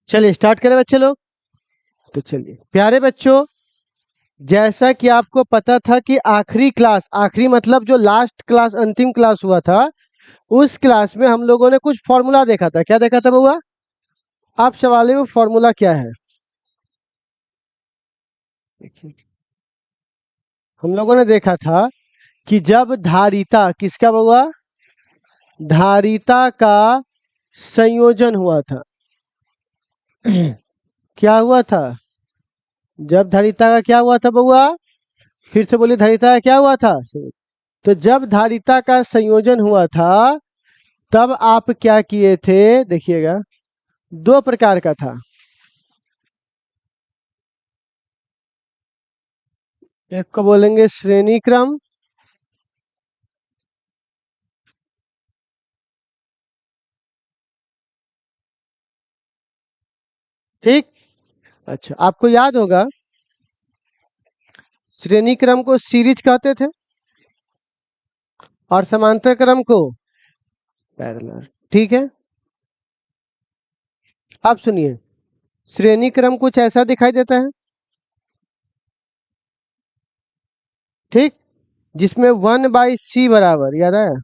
चलिए स्टार्ट करें बच्चे लोग। तो चलिए प्यारे बच्चों, जैसा कि आपको पता था कि आखिरी क्लास, आखिरी मतलब जो लास्ट क्लास, अंतिम क्लास हुआ था, उस क्लास में हम लोगों ने कुछ फॉर्मूला देखा था। क्या देखा था बउआ? आप सवाल है वो फॉर्मूला क्या है? देखिए, हम लोगों ने देखा था कि जब धारिता, किसका बउआ? धारिता का संयोजन हुआ था। क्या हुआ था? जब धारिता का क्या हुआ था बउआ? फिर से बोलिए, धारिता का क्या हुआ था? तो जब धारिता का संयोजन हुआ था, तब आप क्या किए थे? देखिएगा, दो प्रकार का था। एक को बोलेंगे श्रेणी क्रम, ठीक। अच्छा, आपको याद होगा श्रेणी क्रम को सीरीज कहते थे और समांतर क्रम को पैरेलल, ठीक है। अब सुनिए, श्रेणी क्रम कुछ ऐसा दिखाई देता है, ठीक, जिसमें 1/c बराबर, याद आया,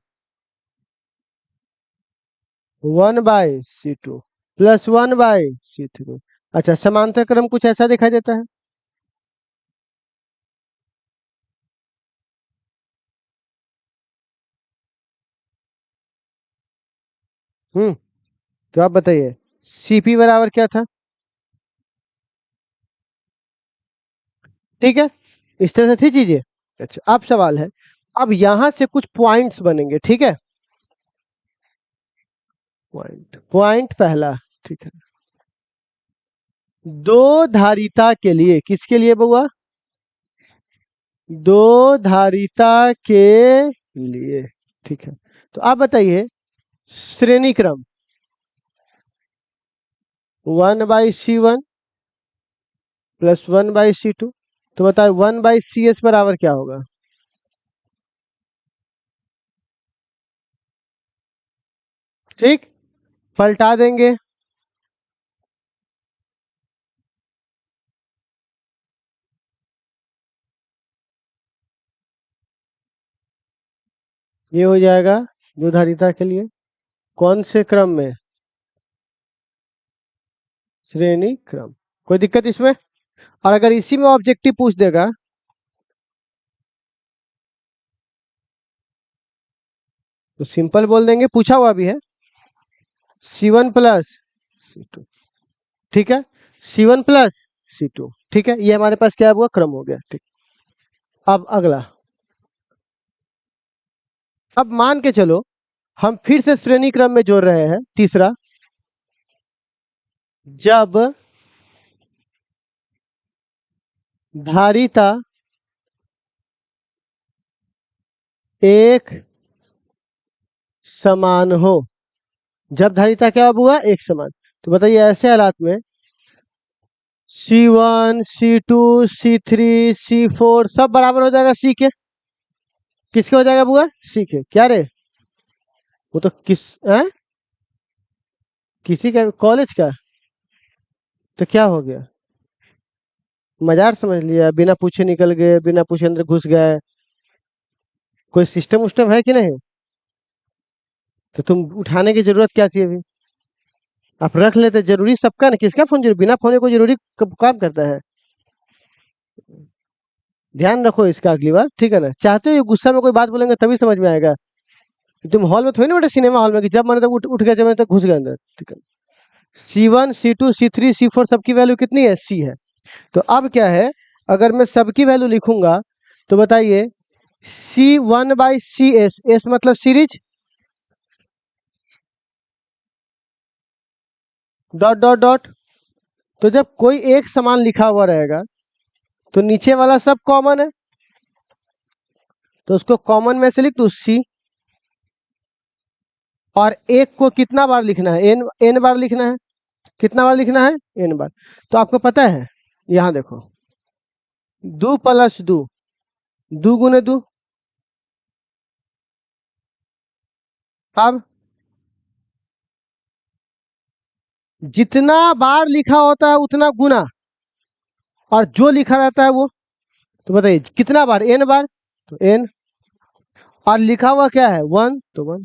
1/c2 प्लस 1/c3। अच्छा, समांतर क्रम कुछ ऐसा दिखाई देता है। तो आप बताइए, सीपी बराबर क्या था? ठीक है, इस तरह से थी चीजें। अच्छा, अब सवाल है, अब यहां से कुछ पॉइंट्स बनेंगे, ठीक है। पॉइंट पॉइंट पहला, ठीक है, दो धारिता के लिए, किसके लिए बउआ? दो धारिता के लिए, ठीक है। तो आप बताइए, श्रेणी क्रम 1/c1 प्लस 1/c2, तो बताए 1/cs बराबर क्या होगा? ठीक, पलटा देंगे। ये हो जाएगा दो धारिता के लिए, कौन से क्रम में? श्रेणी क्रम। कोई दिक्कत इसमें? और अगर इसी में ऑब्जेक्टिव पूछ देगा, तो सिंपल बोल देंगे, पूछा हुआ भी है, C1 प्लस C2, ठीक है, C1 प्लस C2, ठीक है। ये हमारे पास क्या हुआ? क्रम हो गया, ठीक। अब अगला, अब मान के चलो हम फिर से श्रेणी क्रम में जोड़ रहे हैं, तीसरा, जब धारिता एक समान हो। जब धारिता क्या हुआ? एक समान। तो बताइए, ऐसे हालात में C1 C2 C3 C4 सब बराबर हो जाएगा C के। किसके हो जाएगा बुआ? C के। क्या रे? वो तो किसी का, कॉलेज का। तो क्या हो गया? मजाक समझ लिया? बिना पूछे निकल गए, बिना पूछे अंदर घुस गए। कोई सिस्टम उस्टम है कि नहीं? तो तुम उठाने की जरूरत क्या थी अभी? आप रख लेते, जरूरी सबका ना, किसका फोन जरूरी? बिना फोन को जरूरी कब काम करता है? ध्यान रखो इसका अगली बार, ठीक है ना। चाहते हो ये गुस्सा में कोई बात बोलेंगे तभी समझ में आएगा। तुम हॉल में थोड़ी ना बैठे, सिनेमा हॉल में, कि जब मैंने तब उठ गया, जब मैंने तक घुस गया अंदर, ठीक है। C1 C2 C3 C4 सबकी वैल्यू कितनी है? C है। तो अब क्या है, अगर मैं सबकी वैल्यू लिखूंगा, तो बताइए, C1/CS, एस मतलब सीरीज, डॉट डॉट डॉट। तो जब कोई एक समान लिखा हुआ रहेगा, तो नीचे वाला सब कॉमन है, तो उसको कॉमन में से लिख दो C। और एक को कितना बार लिखना है? एन बार लिखना है। कितना बार लिखना है? एन बार। तो आपको पता है, यहां देखो, दो प्लस दो, दो गुने दो। अब जितना बार लिखा होता है उतना गुना, और जो लिखा रहता है वो, तो बताइए कितना बार, एन बार, तो एन, और लिखा हुआ क्या है, वन, तो वन।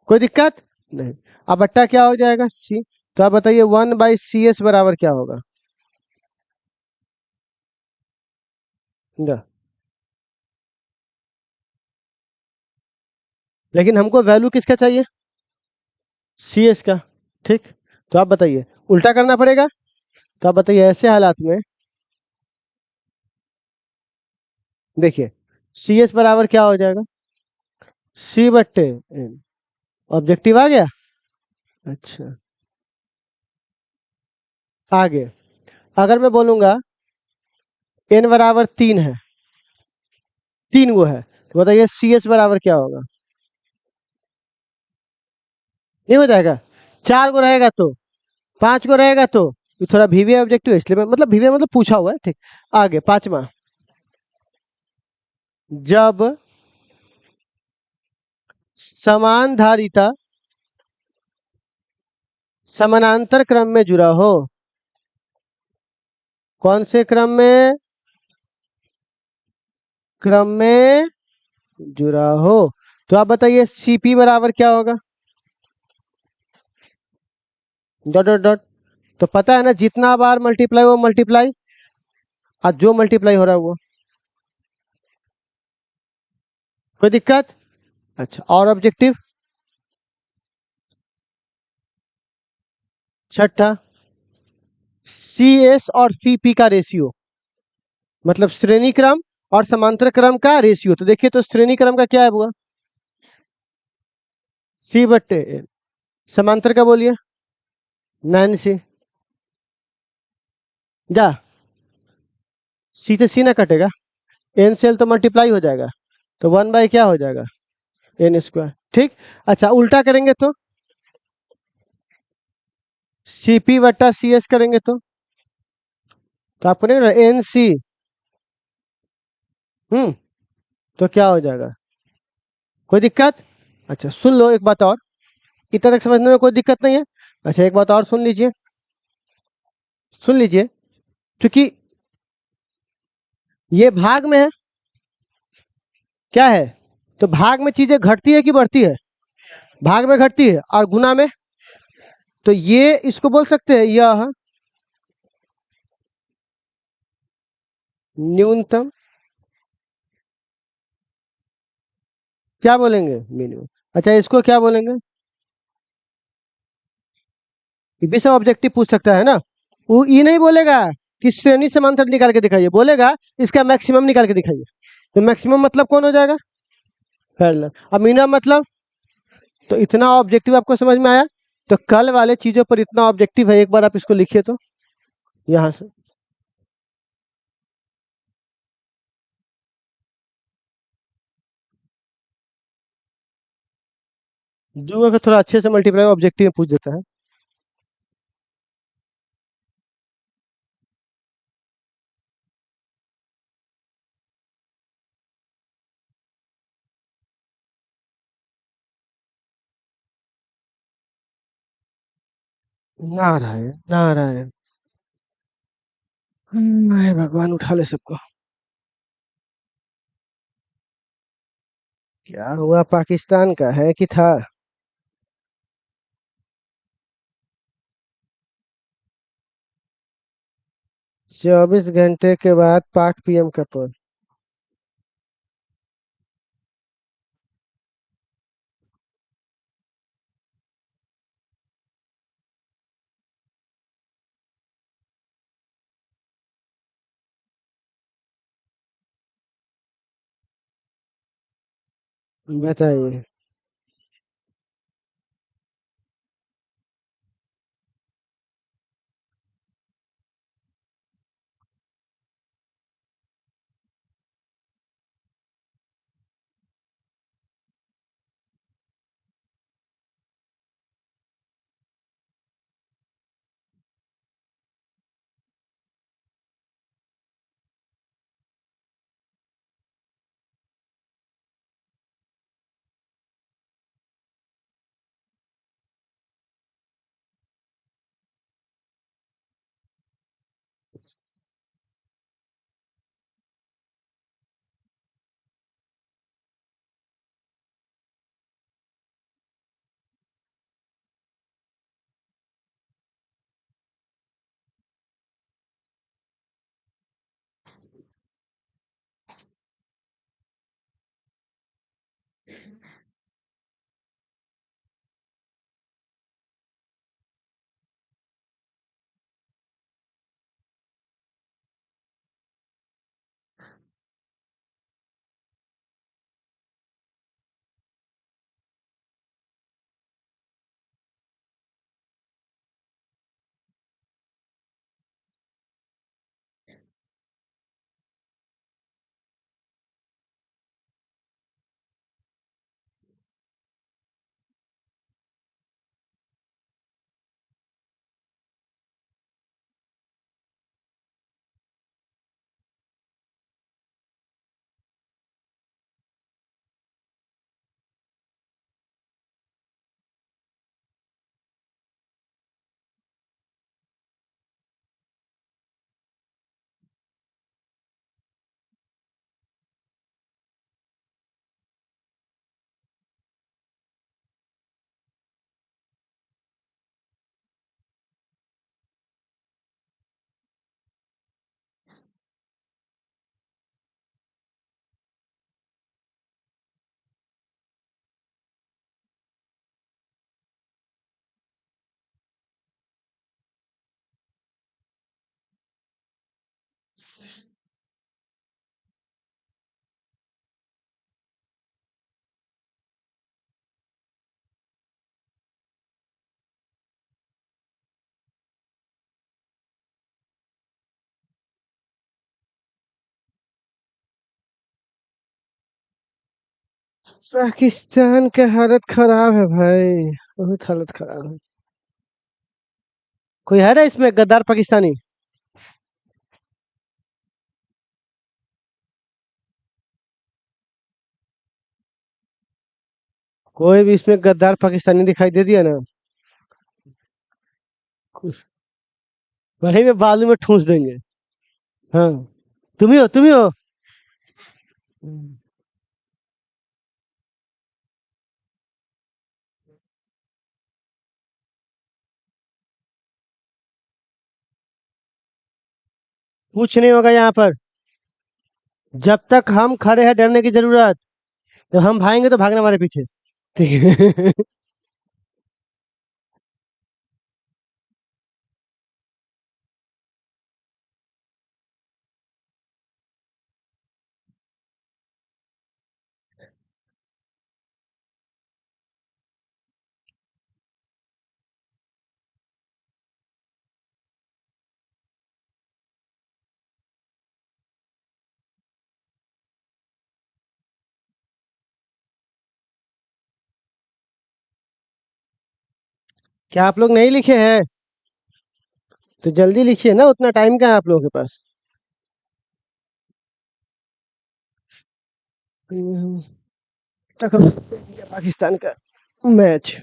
कोई दिक्कत नहीं। अब बट्टा क्या हो जाएगा, सी। तो आप बताइए 1/CS बराबर क्या होगा। लेकिन हमको वैल्यू किसका चाहिए, CS का। ठीक, तो आप बताइए उल्टा करना पड़ेगा। तो आप बताइए ऐसे हालात में, देखिए CS बराबर क्या हो जाएगा, C/N। ऑब्जेक्टिव आ गया। अच्छा, आगे अगर मैं बोलूंगा n बराबर 3 है, 3 वो है, तो बताइए CS बराबर क्या होगा। नहीं हो जाएगा, 4 को रहेगा तो, 5 को रहेगा तो, ये थोड़ा VBA ऑब्जेक्टिव है इसलिए मैं, मतलब VBA मतलब पूछा हुआ है। ठीक, आगे पांचवा, जब समान धारिता समानांतर क्रम में जुड़ा हो। कौन से क्रम में, क्रम में जुड़ा हो। तो आप बताइए CP बराबर क्या होगा, डॉट डॉट डॉट। तो पता है ना, जितना बार मल्टीप्लाई वो मल्टीप्लाई, और जो मल्टीप्लाई हो रहा है वो। कोई दिक्कत। अच्छा, और ऑब्जेक्टिव छठा, CS और CP का रेशियो, मतलब श्रेणी क्रम और समांतर क्रम का रेशियो। तो देखिए, तो श्रेणी क्रम का क्या है हुआ, C/N। समांतर का बोलिए 9C। जा, C से C ना कटेगा, N से L तो मल्टीप्लाई हो जाएगा, तो 1/, क्या हो जाएगा, N²। ठीक। अच्छा, उल्टा करेंगे तो CP/CS करेंगे तो आपको नहीं, NC। हम्म, तो क्या हो जाएगा, कोई दिक्कत। अच्छा सुन लो एक बात और, इतना तक समझने में कोई दिक्कत नहीं है। अच्छा एक बात और सुन लीजिए, सुन लीजिए, क्योंकि ये भाग में है, क्या है, तो भाग में चीजें घटती है कि बढ़ती है, भाग में घटती है, और गुना में, तो ये इसको बोल सकते हैं यह न्यूनतम, क्या बोलेंगे, मिनिमम। अच्छा इसको क्या बोलेंगे, ये भी सब ऑब्जेक्टिव पूछ सकता है ना। वो ये नहीं बोलेगा कि श्रेणी समांतर निकाल के दिखाइए, बोलेगा इसका मैक्सिमम निकाल के दिखाइए। तो मैक्सिमम मतलब कौन हो जाएगा, पैरेलल। अब मिनिमम मतलब, तो इतना ऑब्जेक्टिव आपको समझ में आया। तो कल वाले चीजों पर इतना ऑब्जेक्टिव है, एक बार आप इसको लिखिए तो यहाँ से। जो अगर थोड़ा अच्छे से मल्टीप्लाई ऑब्जेक्टिव में पूछ देता है। नारायण नारायण, हाय भगवान उठा ले सबको। क्या हुआ, पाकिस्तान का है कि था। 24 घंटे के बाद 5 PM का पोल। बताइए। पाकिस्तान का हालत खराब है भाई, बहुत हालत खराब है। कोई है ना इसमें गद्दार पाकिस्तानी? कोई भी इसमें गद्दार पाकिस्तानी दिखाई दे दिया ना, कुछ वहीं में बालू में ठूस देंगे। हाँ, तुम ही हो, तुम ही हो। कुछ नहीं होगा यहाँ पर। जब तक हम खड़े हैं डरने की जरूरत, जब हम भागेंगे तो भागना हमारे पीछे। ठीक है। क्या आप लोग नहीं लिखे हैं? तो जल्दी लिखिए ना, उतना टाइम क्या है आप लोगों के पास? तक इंडिया पाकिस्तान का मैच।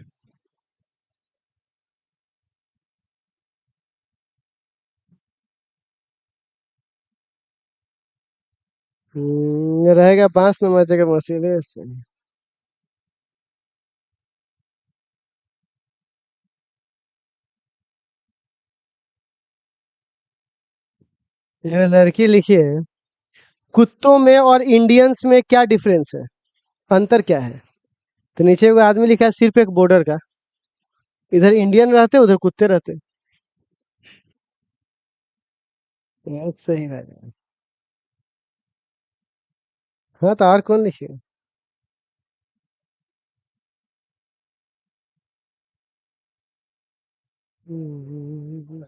रहेगा 5 नंबर जगह मर्सिडीज। ये लड़की लिखी है, कुत्तों में और इंडियंस में क्या डिफरेंस है, अंतर क्या है? तो नीचे वो आदमी लिखा है सिर्फ एक बॉर्डर का, इधर इंडियन रहते उधर कुत्ते रहते। सही बात है। हाँ, तो और कौन लिखे? हम्म,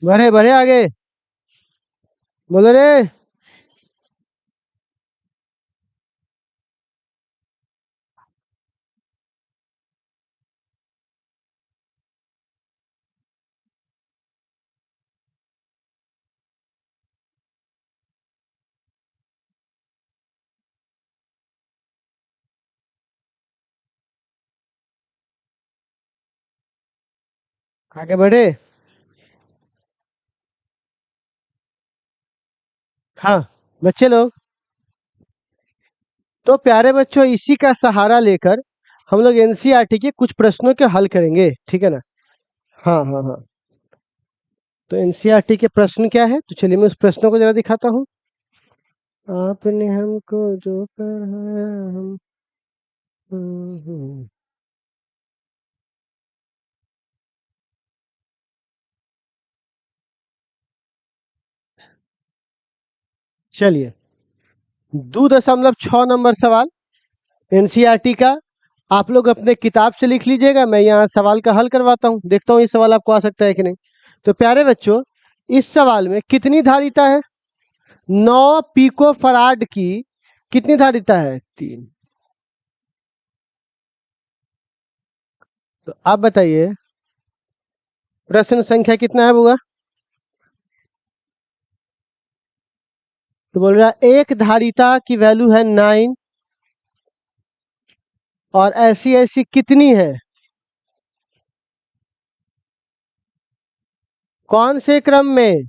बढ़े बढ़े आगे, बोलो रे। आगे बढ़े। हाँ बच्चे लोग, तो प्यारे बच्चों, इसी का सहारा लेकर हम लोग एनसीईआरटी के कुछ प्रश्नों के हल करेंगे, ठीक है ना। हाँ हाँ हाँ। तो एनसीईआरटी के प्रश्न क्या है, तो चलिए मैं उस प्रश्नों को जरा दिखाता हूँ। आपने हमको जो कहा हम। हम्म। चलिए, 2.6 नंबर सवाल एनसीईआरटी का। आप लोग अपने किताब से लिख लीजिएगा, मैं यहाँ सवाल का हल करवाता हूँ, देखता हूँ ये सवाल आपको आ सकता है कि नहीं। तो प्यारे बच्चों, इस सवाल में कितनी धारिता है? 9 पिको फराड की कितनी धारिता है? 3। तो आप बताइए, प्रश्न संख्या कितना है बुआ? तो बोल रहा है एक धारिता की वैल्यू है 9, और ऐसी ऐसी कितनी है? कौन से क्रम में?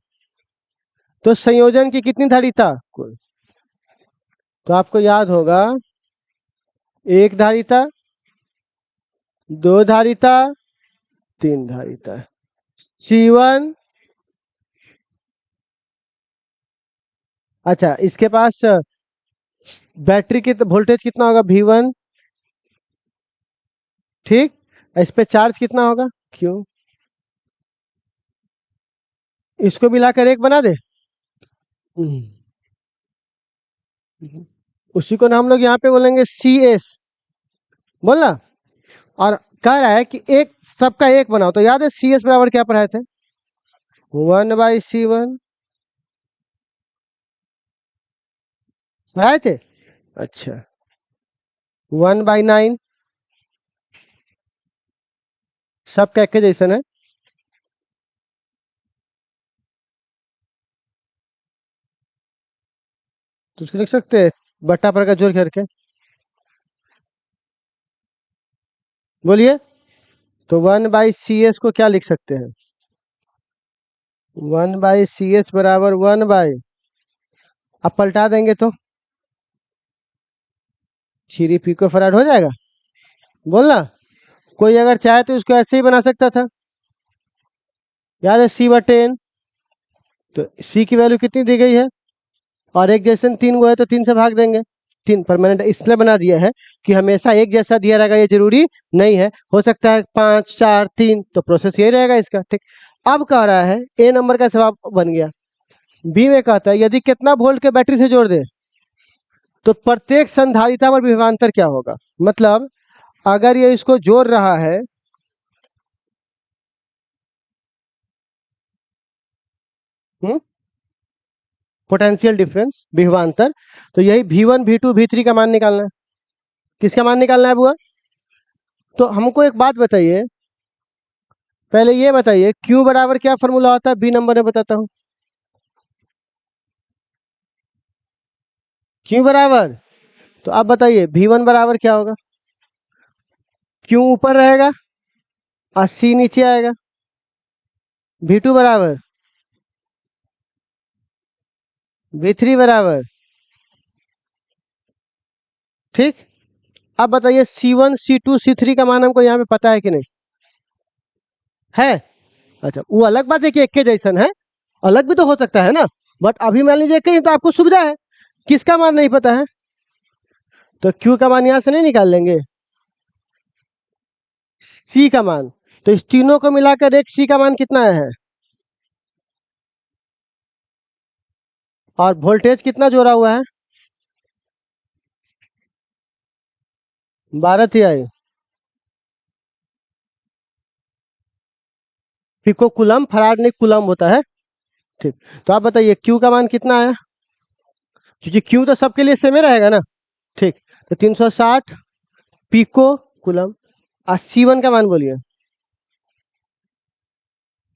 तो संयोजन की कितनी धारिता कुल? तो आपको याद होगा, एक धारिता, दो धारिता, तीन धारिता। C1। अच्छा, इसके पास बैटरी की वोल्टेज कितना होगा? V1। ठीक। इस पे चार्ज कितना होगा? Q। इसको मिलाकर एक बना दे। हम्म। उसी को ना हम लोग यहाँ पे बोलेंगे CS, बोलना। और कह रहा है कि एक सबका एक बनाओ, तो याद है CS बराबर क्या पढ़ाए थे? 1/C1 पढ़ाए थे। अच्छा, 1/9 सबका एक जैसन है। तो उसको लिख सकते हैं बट्टा पर का जोड़ करके। बोलिए। तो 1/CS को क्या लिख सकते हैं? 1/CS बराबर 1/, अब पलटा देंगे तो 3 पिको फराड हो जाएगा। बोलना। कोई अगर चाहे तो इसको ऐसे ही बना सकता था, याद है C/10। तो C की वैल्यू कितनी दी गई है? और एक जैसे 3 को है तो 3 से भाग देंगे। 3 परमानेंट इसलिए बना दिया है कि हमेशा एक जैसा दिया रहेगा ये जरूरी नहीं है, हो सकता है 5 4 3, तो प्रोसेस यही रहेगा इसका, ठीक। अब कह रहा है A नंबर का जवाब बन गया। B में कहता है यदि कितना वोल्ट के बैटरी से जोड़ दे तो प्रत्येक संधारिता पर विभवांतर क्या होगा? मतलब अगर ये इसको जोड़ रहा है, पोटेंशियल डिफरेंस विभवांतर, तो यही V1 V2 V3 का मान निकालना है। किसका मान निकालना है बुआ? तो हमको एक बात बताइए, पहले ये बताइए Q बराबर क्या फॉर्मूला होता है? B नंबर में बताता हूँ। Q बराबर, तो आप बताइए V1 बराबर क्या होगा? Q ऊपर रहेगा और C नीचे आएगा। V2 बराबर, V3 बराबर, ठीक। अब बताइए C1 C2 C3 का मान हमको यहाँ पे पता है कि नहीं? है। अच्छा, वो अलग बात है कि एक के जैसन है, अलग भी तो हो सकता है ना। बट अभी मान लीजिए कहीं तो आपको सुविधा है, किसका मान नहीं पता है, तो Q का मान यहाँ से नहीं निकाल लेंगे, C का मान। तो इस तीनों को मिलाकर एक C का मान कितना है? और वोल्टेज कितना जोड़ा हुआ है? 12 तिहाई। पिको कुलम, फराड नहीं कुलम होता है, ठीक। तो आप बताइए Q का मान कितना आया? क्योंकि Q तो सबके लिए सेम ही रहेगा ना, ठीक। तो 360 पिको कुलम। और C1 का मान बोलिए।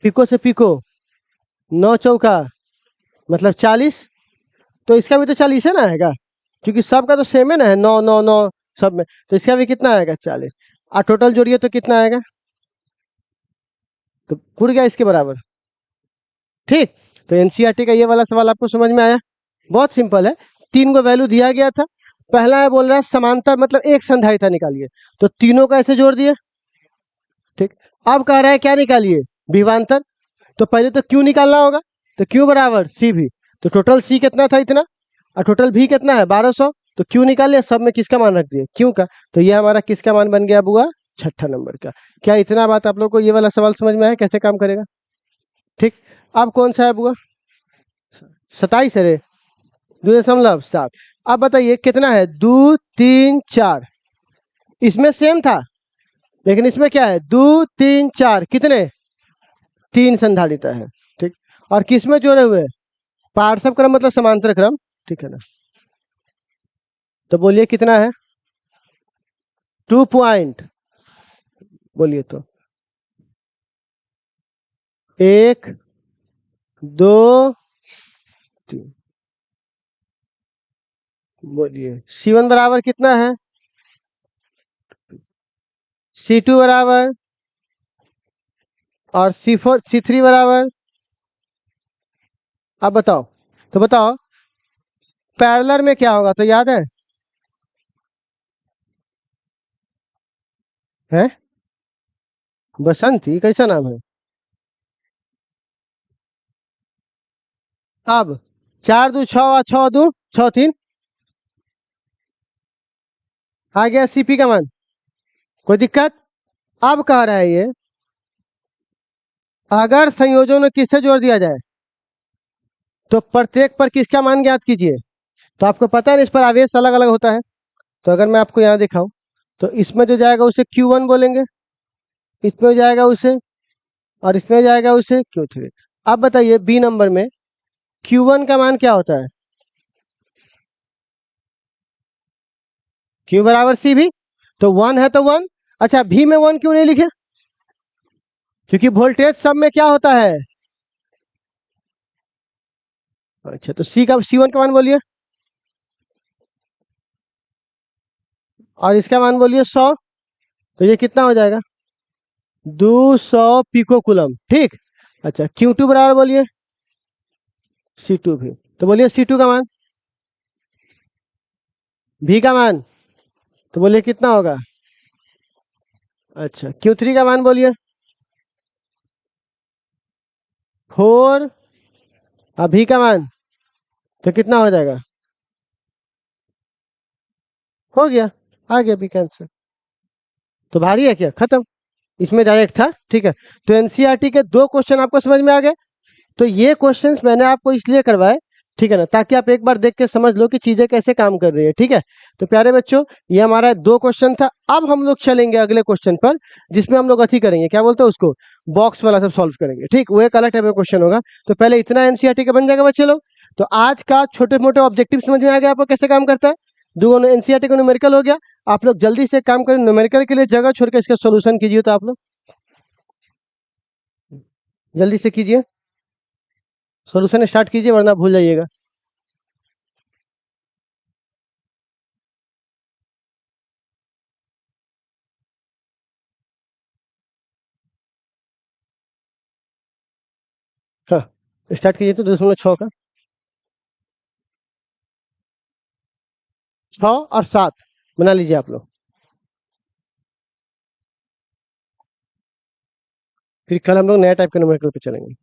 पिको से पिको, 9 चौका मतलब 40। तो इसका भी तो 40 है ना आएगा, क्योंकि सबका तो सेम है ना, है 9 9 9 सब में। तो इसका भी कितना आएगा? 40। और टोटल जोड़िए तो कितना आएगा? तो पुर गया इसके बराबर। ठीक, तो एनसीईआरटी का ये वाला सवाल आपको समझ में आया। बहुत सिंपल है, तीन को वैल्यू दिया गया था। पहला है, बोल रहा है समांतर मतलब एक संधारिता निकालिए, तो तीनों का ऐसे जोड़ दिए। ठीक, अब कह रहा है क्या निकालिए, विभवांतर। तो पहले तो क्यू निकालना होगा, तो क्यू बराबर सी भी। तो टोटल सी कितना था, इतना, और टोटल भी कितना है 1200। तो क्यू निकाल लिया, सब में किसका मान रख दिए, क्यू का। तो ये हमारा किसका मान बन गया बुआ, छठा नंबर का। क्या इतना बात आप लोग को ये वाला सवाल समझ में आया कैसे काम करेगा। ठीक, अब कौन सा है बुआ, 27 है रे, 2.7। अब बताइए कितना है, 2 3 4। इसमें सेम था, लेकिन इसमें क्या है, 2 3 4 कितने, 3 संधारिता है। ठीक, और किस में जोड़े हुए, पार्श्व क्रम मतलब समांतर क्रम। ठीक है ना, तो बोलिए कितना है, 2 पॉइंट, बोलिए तो, 1 2 3। बोलिए C1 बराबर कितना है, C2 बराबर, और C4 C3 बराबर। अब बताओ, तो बताओ पैरेलल में क्या होगा, तो याद है बसंती, कैसा नाम है। अब 4 2 6 और 6 2 6 3, आ गया सीपी का मान, कोई दिक्कत। अब कह रहा है ये, अगर संयोजन में किससे जोड़ दिया जाए, तो प्रत्येक पर किसका मान ज्ञात कीजिए। तो आपको पता है ना, इस पर आवेश अलग अलग होता है। तो अगर मैं आपको यहाँ दिखाऊं, तो इसमें जो जाएगा उसे Q1 बोलेंगे, इसमें जाएगा उसे, और इसमें जाएगा उसे Q3। अब बताइए बी नंबर में Q1 का मान क्या होता है, Q बराबर सी भी, तो 1 है तो 1। अच्छा, भी में 1 क्यों नहीं लिखे, क्योंकि वोल्टेज सब में क्या होता है। अच्छा, तो C1 का मान बोलिए, और इसका मान बोलिए 100। तो ये कितना हो जाएगा, 200 पिको कूलम। ठीक, अच्छा Q2 बराबर बोलिए, C2 भी। तो बोलिए C2 का मान, भी का मान, तो बोलिए कितना होगा। अच्छा, Q3 का मान बोलिए, 4, अभी का मान, तो कितना हो जाएगा, हो गया, आ गया बी का आंसर। तो भारी है क्या, खत्म, इसमें डायरेक्ट था। ठीक है, तो एनसीईआरटी के दो क्वेश्चन आपको समझ में आ गए। तो ये क्वेश्चंस मैंने आपको इसलिए करवाए, ठीक है ना, ताकि आप एक बार देख के समझ लो कि चीजें कैसे काम कर रही है। ठीक है, तो प्यारे बच्चों, ये हमारा दो क्वेश्चन था। अब हम लोग चलेंगे अगले क्वेश्चन पर, जिसमें हम लोग अथी करेंगे, क्या बोलते हैं उसको, बॉक्स वाला सब सॉल्व करेंगे। ठीक, वो एक अलग टाइप का क्वेश्चन होगा। तो पहले इतना एनसीईआरटी का बन जाएगा बच्चे लोग। तो आज का छोटे मोटे ऑब्जेक्टिव समझ में आ गया आपको कैसे काम करता है। दो एनसीईआरटी का न्यूमेरिकल हो गया। आप लोग जल्दी से काम करें, न्यूमेरिकल के लिए जगह छोड़ के इसका सोल्यूशन कीजिए। तो आप लोग जल्दी से कीजिए, सोल्यूशन स्टार्ट कीजिए, वरना भूल जाइएगा। हाँ, स्टार्ट कीजिए, तो 2.6 का, 6 और 7 बना लीजिए आप लोग। फिर कल हम लोग नया टाइप के न्यूमेरिकल पे चलेंगे।